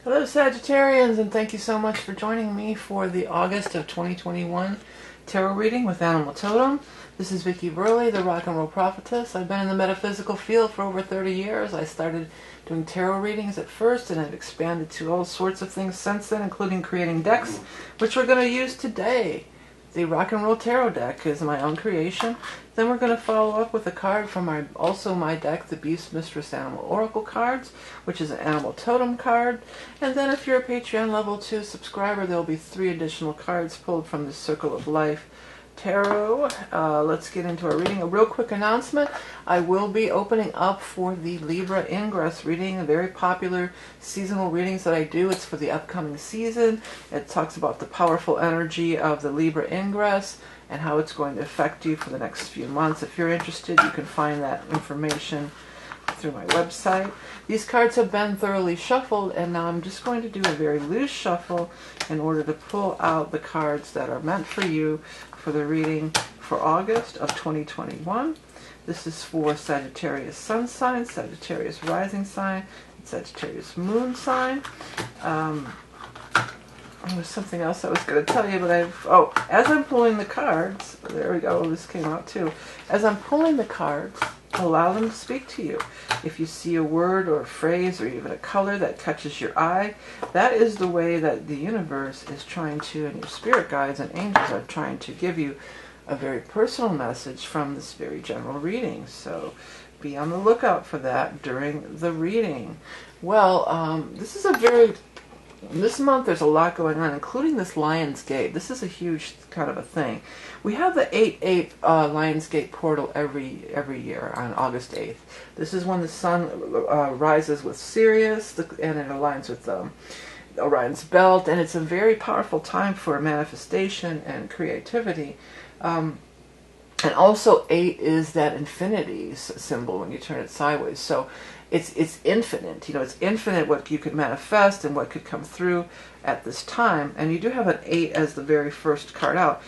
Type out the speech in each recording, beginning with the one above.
Hello Sagittarians, and thank you so much for joining me for the August of 2021 tarot reading with Animal Totem. This is vickieverlie, the rock and roll prophetess. I've been in the metaphysical field for over 30 years. I started doing tarot readings at first, and I've expanded to all sorts of things since then, including creating decks, which we're going to use today. The rock and roll tarot deck is my own creation. Then we're going to follow up with a card from my deck, the Beast Mistress Animal Oracle cards, which is an Animal Totem card. And then if you're a Patreon level 2 subscriber, there'll be 3 additional cards pulled from the Circle of Life Tarot. Let's get into our reading. A real quick announcement. I will be opening up for the Libra Ingress reading, a very popular seasonal readings that I do. It's for the upcoming season. It talks about the powerful energy of the Libra Ingress and how it's going to affect you for the next few months. If you're interested, you can find that information through my website. These cards have been thoroughly shuffled, and now I'm just going to do a very loose shuffle in order to pull out the cards that are meant for you for the reading for August of 2021. This is for Sagittarius Sun sign, Sagittarius Rising sign, and Sagittarius Moon sign. There's something else I was going to tell you, but as I'm pulling the cards, there we go, this came out too. As I'm pulling the cards, allow them to speak to you. If you see a word or a phrase or even a color that catches your eye, that is the way that the universe is trying to, and your spirit guides and angels are trying to give you a very personal message from this very general reading. So be on the lookout for that during the reading. Well, this month there's a lot going on, including this Lion's Gate. This is a huge kind of a thing. We have the 8/8 Lion's Gate portal every year on August 8th. This is when the sun rises with Sirius, and it aligns with Orion's belt, and it's a very powerful time for manifestation and creativity. And also 8 is that infinity symbol when you turn it sideways. So it's infinite. You know, it's infinite what you could manifest and what could come through at this time. And you do have an 8 as the very first card out.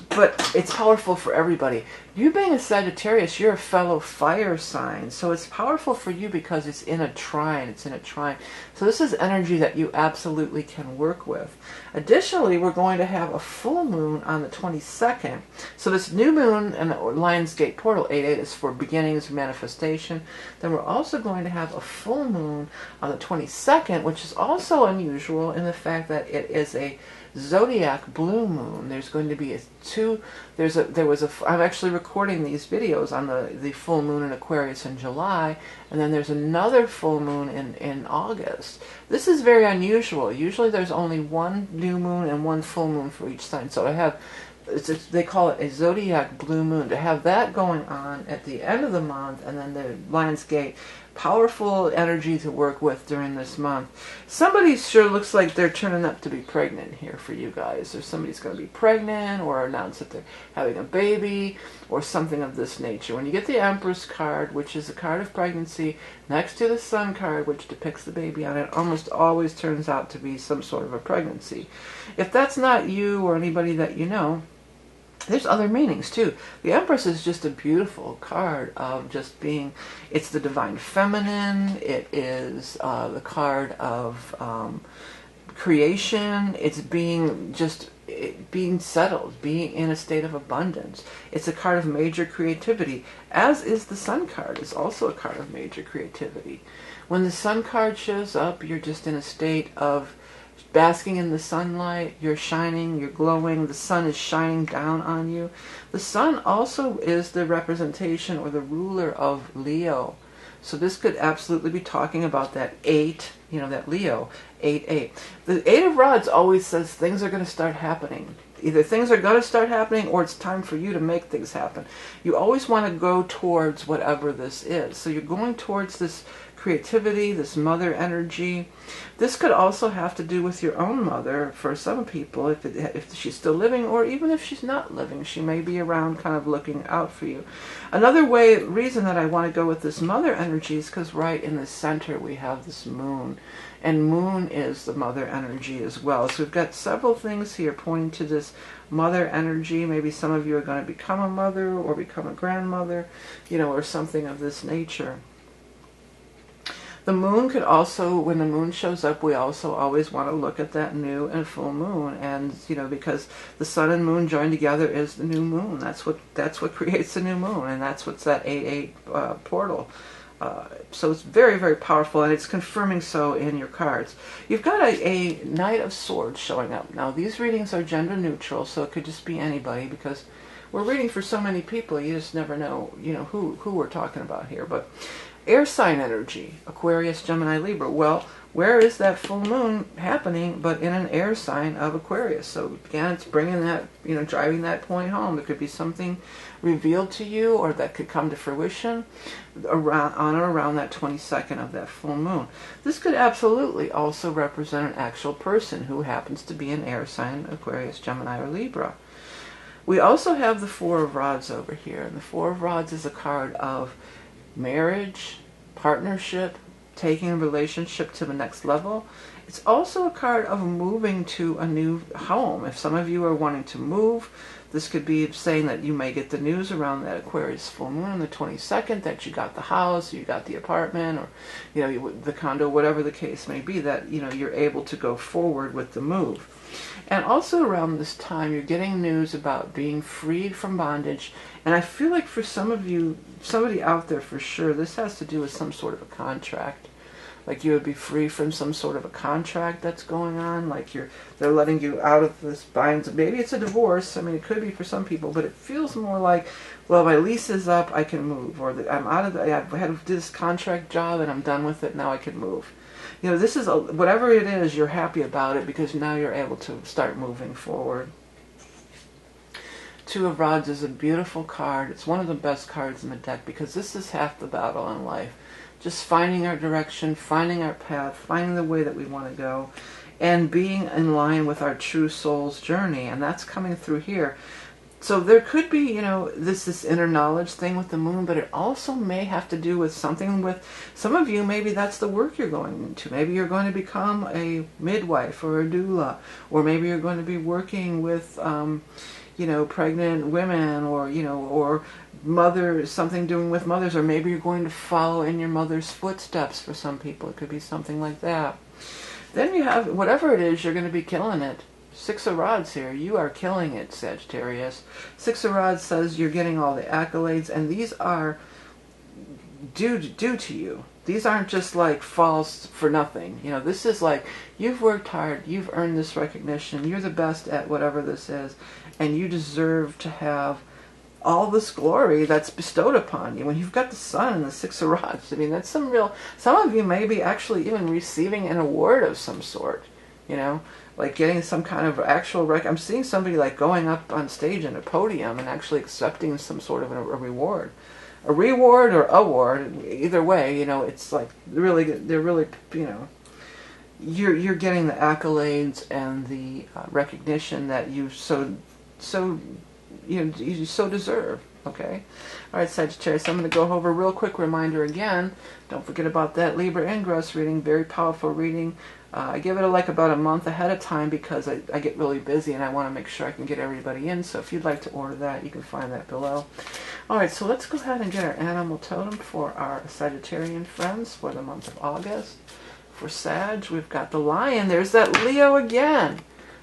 But it's powerful for everybody. You being a Sagittarius, you're a fellow fire sign. So it's powerful for you because it's in a trine. It's in a trine. So this is energy that you absolutely can work with. Additionally, we're going to have a full moon on the 22nd. So this new moon and the Lion's Gate portal 8/8 is for beginnings, manifestation. Then we're also going to have a full moon on the 22nd, which is also unusual in the fact that it is a zodiac blue moon. There's going to be I'm actually recording these videos on the full moon in Aquarius in July, and then there's another full moon in August. This is very unusual. Usually there's only one new moon and one full moon for each sign. So they call it a zodiac blue moon. To have that going on at the end of the month, and then the Lion's Gate, powerful energy to work with during this month. Somebody sure looks like they're turning up to be pregnant here for you guys. Or somebody's going to be pregnant or announce that they're having a baby or something of this nature. When you get the Empress card, which is a card of pregnancy, next to the Sun card, which depicts the baby on it, almost always turns out to be some sort of a pregnancy. If that's not you or anybody that you know, there's other meanings too. The Empress is just a beautiful card of just being, it's the divine feminine, it is the card of creation, it's being settled, being in a state of abundance. It's a card of major creativity, as is the Sun card. It's also a card of major creativity. When the Sun card shows up, you're just in a state of basking in the sunlight, you're shining, you're glowing, the sun is shining down on you. The sun also is the representation or the ruler of Leo. So this could absolutely be talking about that 8, that Leo, 8/8. The 8 of Rods always says things are going to start happening. Either things are going to start happening or it's time for you to make things happen. You always want to go towards whatever this is. So you're going towards this creativity, this mother energy. This could also have to do with your own mother for some people, if she's still living, or even if she's not living, she may be around kind of looking out for you. Another reason that I want to go with this mother energy is because right in the center we have this moon, and moon is the mother energy as well. So we've got several things here pointing to this mother energy. Maybe some of you are going to become a mother or become a grandmother, or something of this nature. The moon could also, when the moon shows up, we also always want to look at that new and full moon, and because the sun and moon joined together is the new moon. That's what creates the new moon, and that's what's that 8-8 portal. So it's very, very powerful, and it's confirming so in your cards. You've got a Knight of Swords showing up. Now, these readings are gender neutral, so it could just be anybody, because we're reading for so many people, you just never know, who we're talking about here. But air sign energy, Aquarius, Gemini, Libra. Well, where is that full moon happening but in an air sign of Aquarius? So again, it's bringing that, driving that point home. It could be something revealed to you, or that could come to fruition on or around that 22nd of that full moon. This could absolutely also represent an actual person who happens to be an air sign, Aquarius, Gemini, or Libra. We also have the Four of Rods over here, and the Four of Rods is a card of marriage, partnership, taking a relationship to the next level. It's also a card of moving to a new home. If some of you are wanting to move, this could be saying that you may get the news around that Aquarius full moon on the 22nd that you got the house, you got the apartment, or the condo, whatever the case may be, that you're able to go forward with the move. And also around this time, you're getting news about being freed from bondage. And I feel like for some of you, somebody out there for sure, this has to do with some sort of a contract. Like you would be free from some sort of a contract that's going on. Like they're letting you out of this bind. Maybe it's a divorce. I mean, it could be for some people, but it feels more like, well, my lease is up, I can move. Or I'm out of I've had to do this contract job and I'm done with it, now I can move. This is, whatever it is, you're happy about it because now you're able to start moving forward. Two of Rods is a beautiful card. It's one of the best cards in the deck because this is half the battle in life. Just finding our direction, finding our path, finding the way that we want to go, and being in line with our true soul's journey. And that's coming through here. So there could be, this inner knowledge thing with the moon, but it also may have to do with something with some of you. Maybe that's the work you're going into. Maybe you're going to become a midwife or a doula, or maybe you're going to be working with, pregnant women, or mothers, something doing with mothers, or maybe you're going to follow in your mother's footsteps for some people. It could be something like that. Then you have, whatever it is, you're going to be killing it. Six of Rods here. You are killing it, Sagittarius. Six of Rods says you're getting all the accolades, and these are due to you. These aren't just like false for nothing. This is like, you've worked hard, you've earned this recognition, you're the best at whatever this is, and you deserve to have all this glory that's bestowed upon you. When you've got the Sun and the Six of Rods, I mean, that's some of you may be actually even receiving an award of some sort, like getting some kind of actual I'm seeing somebody like going up on stage in a podium and actually accepting some sort of a reward. A reward or award, either way, it's like really, they're really, you're getting the accolades and the recognition that you so deserve. Okay, all right, Sagittarius. I'm going to go over a real quick reminder again. Don't forget about that Libra Ingress reading. Very powerful reading. I give it about a month ahead of time because I get really busy and I want to make sure I can get everybody in. So if you'd like to order that, you can find that below. All right, so let's go ahead and get our animal totem for our Sagittarian friends for the month of August. For Sag, we've got the lion. There's that Leo again.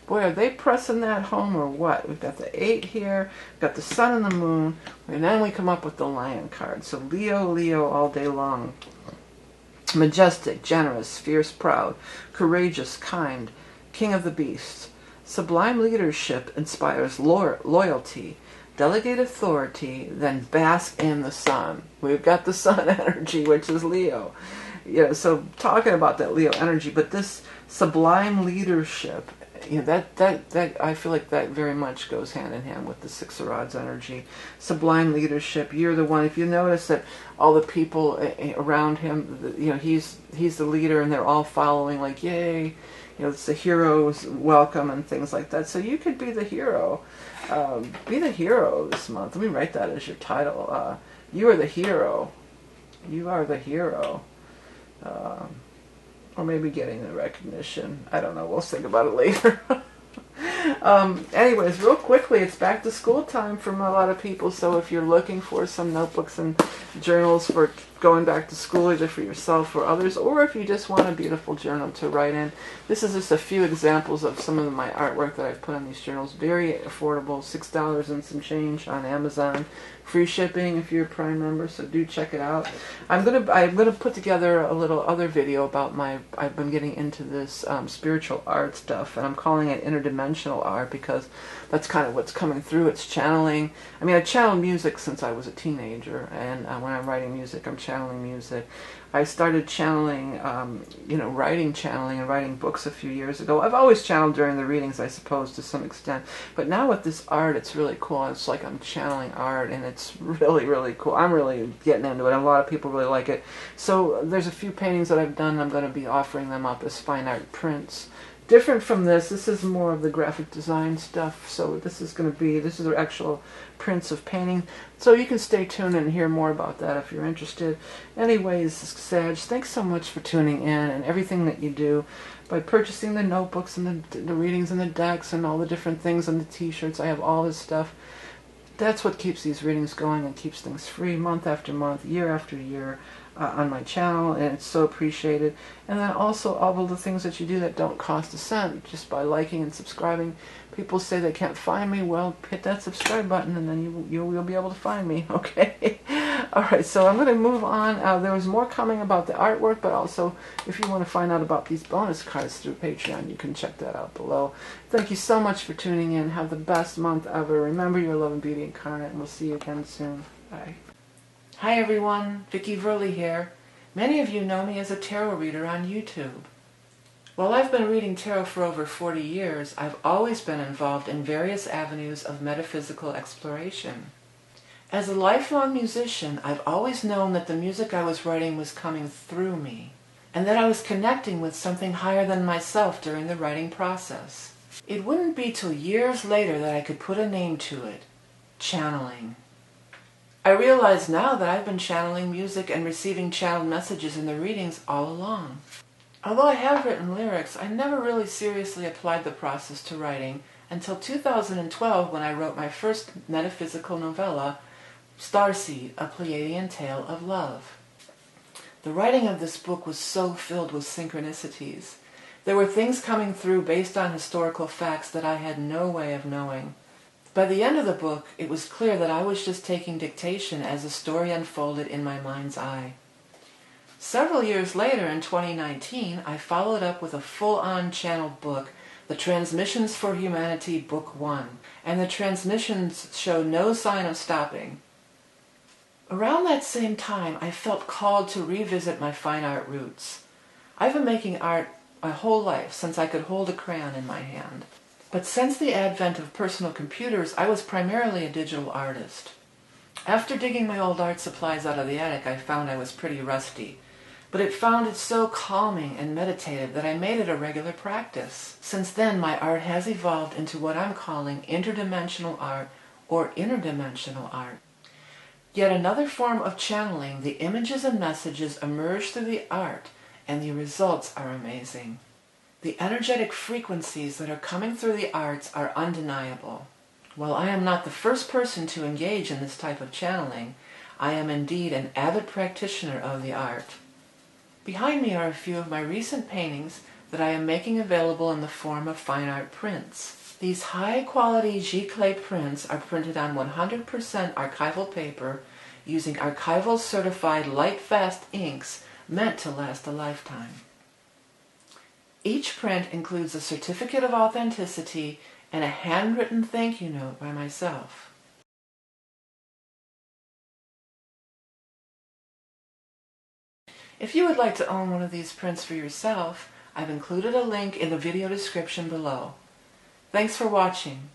Boy, are they pressing that home or what? We've got the 8 here, we've got the sun and the moon, and then we come up with the lion card. So Leo all day long. Majestic, generous, fierce, proud, courageous, kind, king of the beasts. Sublime leadership inspires loyalty. Delegate authority, then bask in the sun. We've got the sun energy, which is Leo. So talking about that Leo energy, but this sublime leadership, that I feel like that very much goes hand in hand with the Six of Rods energy. Sublime leadership. You're the one. If you notice that all the people around him, he's the leader, and they're all following, like, yay. It's the hero's welcome and things like that. So you could be the hero. Be the hero this month. Let me write that as your title. You are the hero. You are the hero. Or maybe getting the recognition. I don't know. We'll think about it later. Anyways, real quickly, it's back to school time for a lot of people. So if you're looking for some notebooks and journals for going back to school, either for yourself or others, or if you just want a beautiful journal to write in, this is just a few examples of some of my artwork that I've put on these journals. Very affordable, $6 and some change on Amazon. Free shipping if you're a Prime member, so do check it out. I'm gonna put together a little other video about I've been getting into this spiritual art stuff, and I'm calling it interdimensional art because that's kind of what's coming through. It's channeling. I mean, I channeled music since I was a teenager, and when I'm writing music, I'm channeling music. I started channeling, channeling and writing books a few years ago. I've always channeled during the readings, I suppose, to some extent. But now with this art, it's really cool. It's like I'm channeling art, and it's really, really cool. I'm really getting into it, and a lot of people really like it. So there's a few paintings that I've done. I'm going to be offering them up as fine art prints. Different from this is more of the graphic design stuff. So this is the actual prints of painting. So you can stay tuned and hear more about that if you're interested. Anyways, Sag, thanks so much for tuning in and everything that you do by purchasing the notebooks and the readings and the decks and all the different things and the t-shirts. I have all this stuff. That's what keeps these readings going and keeps things free month after month, year after year. On my channel, and it's so appreciated. And then also all of the things that you do that don't cost a cent, just by liking and subscribing. People say they can't find me. Well, hit that subscribe button and then you'll be able to find me. Okay. Alright, so I'm going to move on. There was more coming about the artwork, but also if you want to find out about these bonus cards through Patreon, you can check that out below. Thank you so much for tuning in. Have the best month ever. Remember your love and beauty incarnate, and we'll see you again soon. Bye. Hi everyone, Vickieverlie here. Many of you know me as a tarot reader on YouTube. While I've been reading tarot for over 40 years, I've always been involved in various avenues of metaphysical exploration. As a lifelong musician, I've always known that the music I was writing was coming through me, and that I was connecting with something higher than myself during the writing process. It wouldn't be till years later that I could put a name to it: channeling. I realize now that I've been channeling music and receiving channeled messages in the readings all along. Although I have written lyrics, I never really seriously applied the process to writing until 2012 when I wrote my first metaphysical novella, Starseed, A Pleiadian Tale of Love. The writing of this book was so filled with synchronicities. There were things coming through based on historical facts that I had no way of knowing. By the end of the book, it was clear that I was just taking dictation as the story unfolded in my mind's eye. Several years later, in 2019, I followed up with a full-on channeled book, The Transmissions for Humanity, Book 1, and the transmissions show no sign of stopping. Around that same time, I felt called to revisit my fine art roots. I've been making art my whole life, since I could hold a crayon in my hand. But since the advent of personal computers, I was primarily a digital artist. After digging my old art supplies out of the attic, I found I was pretty rusty. But it found it so calming and meditative that I made it a regular practice. Since then, my art has evolved into what I'm calling interdimensional art or interdimensional art. Yet another form of channeling, the images and messages emerge through the art, and the results are amazing. The energetic frequencies that are coming through the arts are undeniable. While I am not the first person to engage in this type of channeling, I am indeed an avid practitioner of the art. Behind me are a few of my recent paintings that I am making available in the form of fine art prints. These high-quality giclée prints are printed on 100% archival paper using archival certified light-fast inks meant to last a lifetime. Each print includes a certificate of authenticity and a handwritten thank you note by myself. If you would like to own one of these prints for yourself, I've included a link in the video description below. Thanks for watching.